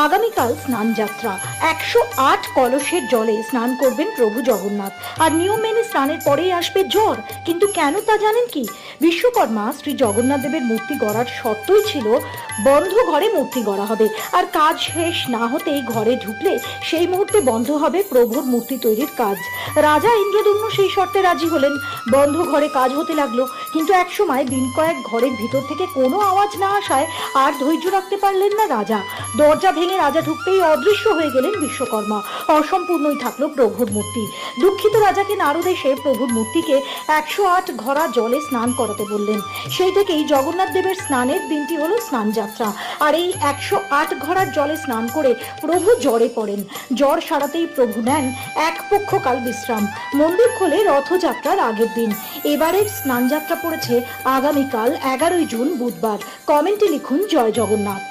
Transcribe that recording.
আগামীকাল স্নান যাত্রা। 108 কলসের জলে স্নান করবেন প্রভু জগন্নাথ। আর নিয়ম মেনে স্নানের পরেই আসবে জ্বর। কিন্তু কেন তা জানেন কি? বিশ্বকর্মা শ্রী জগন্নাথ দেবের মূর্তি গড়ার শর্তই ছিল বন্ধ ঘরে মূর্তি গড়া হবে, আর কাজ শেষ না হতেই ঘরে ঢুকলে সেই মুহূর্তে বন্ধ হবে প্রভুর মূর্তি তৈরির কাজ। রাজা ইন্দ্রদম্ন সেই শর্তে রাজি হলেন। বন্ধ ঘরে কাজ হতে লাগলো। কিন্তু একসময় দিন কয়েক ঘরের ভিতর থেকে কোনো আওয়াজ না আসায় আর ধৈর্য রাখতে পারলেন না রাজা। দরজা ভেঙে রাজা ঢুকতেই অদৃশ্য হয়ে গেলেন বিশ্বকর্মা। অসম্পূর্ণই থাকলো প্রভুর মূর্তি। দুঃখিত রাজাকে নারদ এসে প্রভুর মূর্তিকে 108 ঘড়া জলে স্নান করাতে বললেন। সেই থেকেই জগন্নাথ দেবের স্নানের দিনটি হলো স্নান যাত্রা। আর এই 108 ঘড়ার জলে স্নান করে প্রভু জ্বরে পড়েন। জ্বর সারাতেই প্রভু নেন এক পক্ষকাল বিশ্রাম। মন্দির খোলে রথযাত্রার আগের দিন। এবারের স্নান যাত্রা পড়েছে আগামীকাল 11ই জুন বুধবার। কমেন্টে লিখুন জয় জগন্নাথ।